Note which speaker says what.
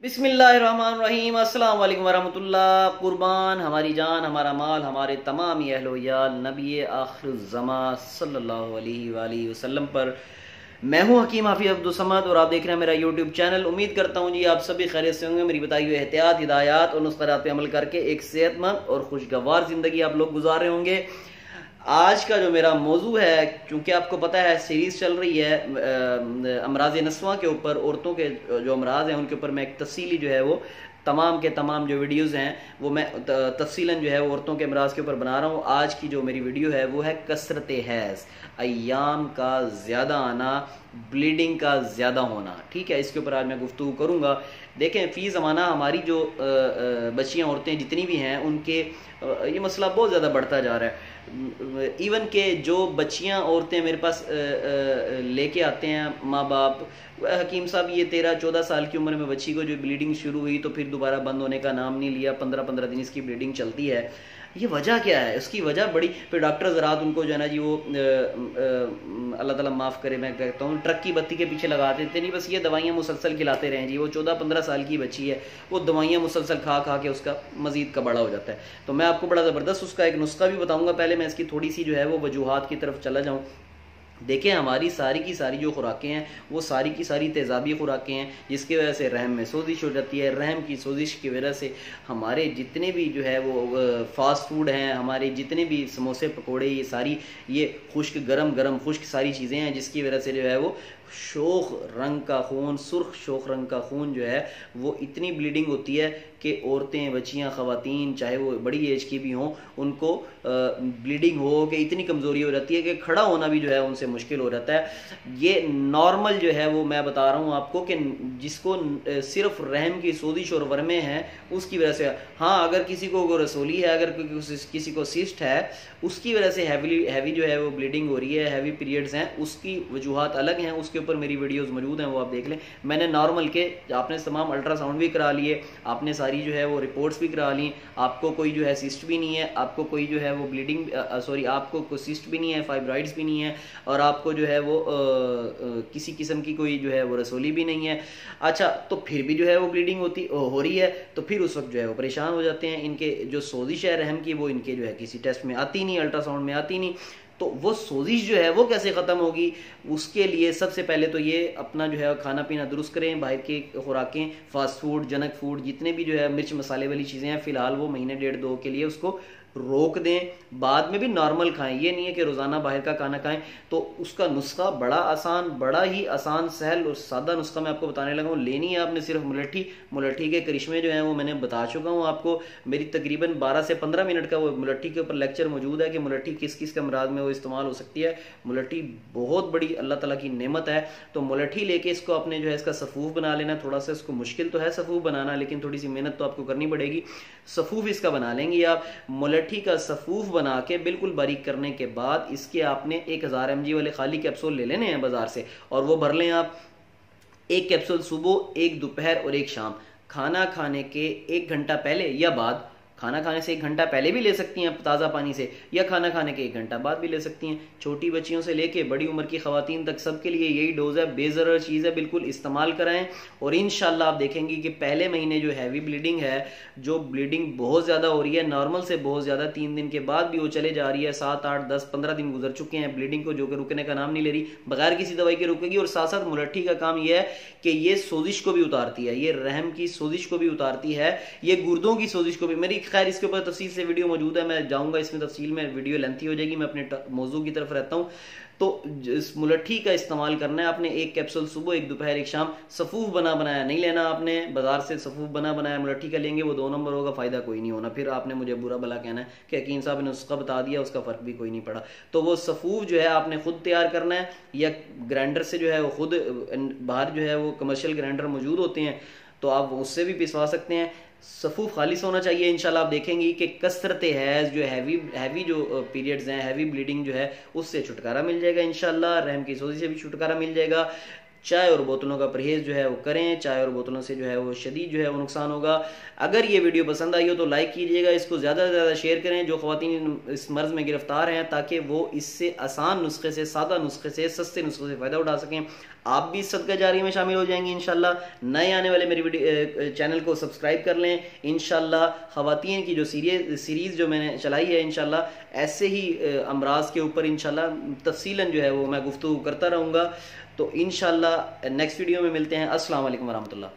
Speaker 1: बिस्मिल्लाहिर्रहमानिर्रहीम, अस्सलाम वालेकुम वरहमतुल्लाह। कुर्बान हमारी जान, हमारा माल, हमारे तमाम अहलो याल नबी आखिरुज़्ज़मा सल्लल्लाहु अलैहि वसल्लम पर। मैं हूँ हकीम हाफिज अब्दुल और आप देख रहे हैं मेरा यूट्यूब चैनल। उम्मीद करता हूँ जी आप सभी खैरियत से होंगे। मेरी बताई हुई एहतियात, हिदायत और नुस्ख़ात पे अमल करके एक सेहतमंद और खुशगवार ज़िंदगी आप लोग गुजार रहे होंगे। आज का जो मेरा मौजू है, क्योंकि आपको पता है सीरीज़ चल रही है अमराज नस्वा के ऊपर, औरतों के जो अमराज हैं उनके ऊपर मैं एक तफसीली जो है वो तमाम के तमाम जो वीडियोज़ हैं वो मैं तफसीलन जो है औरतों के अमराज के ऊपर बना रहा हूँ। आज की जो मेरी वीडियो है वो है कसरते हैज़, अय्याम का ज़्यादा आना, ब्लीडिंग का ज़्यादा होना। ठीक है, इसके ऊपर आज मैं गुफ्तगू करूँगा। देखें, फ़ी ज़माना हमारी जो बच्चियाँ औरतें जितनी भी हैं उनके ये मसला बहुत ज़्यादा बढ़ता जा रहा है। इवन के जो बच्चियां औरतें मेरे पास लेके आते हैं माँ बाप, हकीम साहब ये 13-14 साल की उम्र में बच्ची को जो ब्लीडिंग शुरू हुई तो फिर दोबारा बंद होने का नाम नहीं लिया, 15-15 दिन इसकी ब्लीडिंग चलती है। ये वजह क्या है? उसकी वजह बड़ी, फिर डॉक्टर ज़रात उनको जो है ना जी वो अल्लाह ताला माफ़ करे, मैं कहता हूँ ट्रक की बत्ती के पीछे लगा देते नहीं, बस ये दवाइयाँ मुसलसल खिलाते रहें जी। वो 14-15 साल की बच्ची है, वो दवाइयाँ मुसलसल खा खा के उसका मज़ीद का बड़ा हो जाता है। तो मैं आपको बड़ा ज़बरदस्त उसका एक नुस्खा भी बताऊँगा। पहले मैं इसकी थोड़ी सी जो है वो वजूहात की तरफ चला जाऊँ। देखें, हमारी सारी की सारी जो खुराकें हैं वो सारी की सारी तेज़ाबी खुराकें हैं, जिसकी वजह से रहम में सोजिश हो जाती है। रहम की सोजिश की वजह से हमारे जितने भी जो है वो फास्ट फूड हैं, हमारे जितने भी समोसे पकोड़े, ये सारी ये खुश्क गरम गरम खुश्क सारी चीज़ें हैं, जिसकी वजह से जो है वो शोख रंग का खून, सुर्ख शोख रंग का खून जो है वो इतनी ब्लीडिंग होती है कि औरतें, बच्चियां, ख़वातीन चाहे वो बड़ी एज की भी हों, उनको ब्लीडिंग हो कि इतनी कमज़ोरी हो जाती है कि खड़ा होना भी जो है उनसे मुश्किल हो जाता है। ये नॉर्मल जो है वो मैं बता रहा हूँ आपको कि जिसको सिर्फ रहम की सोजिश और वरमे हैं उसकी वजह से। हाँ, अगर किसी को रसोली है, अगर किसी को सिस्ट है, उसकी वजह से हैवी जो है वो ब्लीडिंग हो रही है, हैवी पीरियड्स हैं, उसकी वजूहात अलग हैं। उसके ऊपर मेरी वीडियोस मौजूद हैं, वो आप देख लें। मैंने नॉर्मल के आपने तमाम अल्ट्रासाउंड भी करा लिए, आपने सारी जो है वो रिपोर्ट्स भी करा ली, आपको कोई जो है सिस्ट भी नहीं है, आपको कोई जो है वो ब्लीडिंग सॉरी आपको कोई सिस्ट भी नहीं है, फाइब्राइड्स भी नहीं है, और आपको जो है वो किसी किस्म की कोई जो है वो रसोली भी नहीं है। अच्छा, तो फिर भी जो है वो ब्लीडिंग हो रही है, तो फिर उस वक्त जो है वो परेशान हो जाते हैं। इनके जो सोजिश है रहम की वो इनके जो है किसी टेस्ट में आती नहीं, अल्ट्रासाउंड में आती नहीं। तो वो सोजिश जो है वो कैसे ख़त्म होगी? उसके लिए सबसे पहले तो ये अपना जो है खाना पीना दुरुस्त करें। बाहर की खुराकें, फास्ट फूड, जंक फूड, जितने भी जो है मिर्च मसाले वाली चीज़ें हैं, फ़िलहाल वो महीने 1.5-2 के लिए उसको रोक दें। बाद में भी नॉर्मल खाएं, ये नहीं है कि रोज़ाना बाहर का खाना खाएं। तो उसका नुस्खा बड़ा आसान, बड़ा ही आसान, सहल और सादा नुस्खा मैं आपको बताने लगा हूँ। लेनी है आपने सिर्फ मुलट्ठी के करिश्मे जो हैं वो मैंने बता चुका हूँ आपको। मेरी तकरीबन 12 से 15 मिनट का वो मुलट्ठी के ऊपर लेक्चर मौजूद है कि मुलट्ठी किस किस के अमराज में वो इस्तेमाल हो सकती है। मुलट्ठी बहुत बड़ी अल्लाह ताला की नेमत है। तो मुलट्ठी लेके इसको आपने जो है इसका सफ़ूफ बना लेना। थोड़ा सा इसको मुश्किल तो है सफ़ूफ बनाना, लेकिन थोड़ी सी मेहनत तो आपको करनी पड़ेगी। सफ़ूफ इसका बना लेंगे आप। मुलट्ठी का सफ़ूफ बना के बिल्कुल बारीक करने के बाद इसके आपने 1000 mg वाले खाली कैप्सूल ले लेने हैं बाजार से, और वो भर लें आप। एक कैप्सूल सुबह, एक दोपहर और एक शाम। खाना खाने के 1 घंटा पहले या बाद, खाना खाने से 1 घंटा पहले भी ले सकती हैं ताज़ा पानी से, या खाना खाने के 1 घंटा बाद भी ले सकती हैं। छोटी बच्चियों से लेके बड़ी उम्र की ख़वातीन तक सबके लिए यही डोज़ है, बेज़रर चीज़ है, बिल्कुल इस्तेमाल कराएं। और इंशाल्लाह आप देखेंगे कि पहले महीने जो हैवी ब्लीडिंग है, जो ब्लीडिंग बहुत ज़्यादा हो रही है, नॉर्मल से बहुत ज़्यादा, 3 दिन के बाद भी वो चले जा रही है, 7, 8, 10, 15 दिन गुजर चुके हैं ब्लीडिंग को, जो कि रुकने का नाम नहीं ले रही, बगैर किसी दवाई के रुकेगी। और साथ साथ मुलट्ठी का काम यह है कि ये सोजिश को भी उतारती है, ये रहम की सोजिश को भी उतारती है, ये गुर्दों की सोजिश को भी। मेरी खैर इसके ऊपर तफसील से वीडियो मौजूद है, मैं जाऊंगा इसमें तफसील में, वीडियो लेंथी हो जाएगी, मैं अपने मौजू की तरफ रहता हूँ। तो इस मुलट्ठी का इस्तेमाल करना है आपने। 1 कैप्सूल सुबह, 1 दोपहर, 1 शाम। सफ़ूफ बनाया नहीं लेना आपने, बाजार से सफ़ूफ बनाया मुलट्ठी का लेंगे, वो 2 नंबर होगा, फ़ायदा कोई नहीं होना। फिर आपने मुझे बुरा भला कहना है कि हकीम साहब ने उसका बता दिया, उसका फ़र्क भी कोई नहीं पड़ा। तो वो सफ़ूफ जो है आपने खुद तैयार करना है, या ग्राइंडर से जो है वो खुद, बाहर जो है वो कमर्शियल ग्राइंडर मौजूद होते हैं, तो आप उससे भी पिसवा सकते हैं। सफ़ूफ खालिस होना चाहिए। इंशाल्लाह आप देखेंगे कि कसरते हैज़, जो हैवी जो पीरियड्स हैं, हैवी ब्लीडिंग जो है, उससे छुटकारा मिल जाएगा इंशाल्लाह। रहम की सोजी से भी छुटकारा मिल जाएगा। चाय और बोतलों का परहेज़ जो है वो करें, चाय और बोतलों से जो है वो शदीद जो है वो नुकसान होगा। अगर ये वीडियो पसंद आई हो तो लाइक कीजिएगा, इसको ज़्यादा से ज़्यादा शेयर करें जो ख़वातीन इस मर्ज़ में गिरफ्तार हैं, ताकि वो इससे आसान नुस्खे से, सादा नुस्खे से, सस्ते नुस्खे से फ़ायदा उठा सकें। आप भी सदका जारी में शामिल हो जाएंगी इंशाल्लाह। नए आने वाले मेरी वीडियो चैनल को सब्सक्राइब कर लें। इंशाल्लाह ख़वातीन की जो सीरीज़ जो मैंने चलाई है, इंशाल्लाह ऐसे ही अमराज के ऊपर इंशाल्लाह तफसीलन जो है वो मैं गुफ्तगू करता रहूँगा। तो इंशाल्लाह नेक्स्ट वीडियो में मिलते हैं। अस्सलाम वालेकुम वरहमतुल्लाह।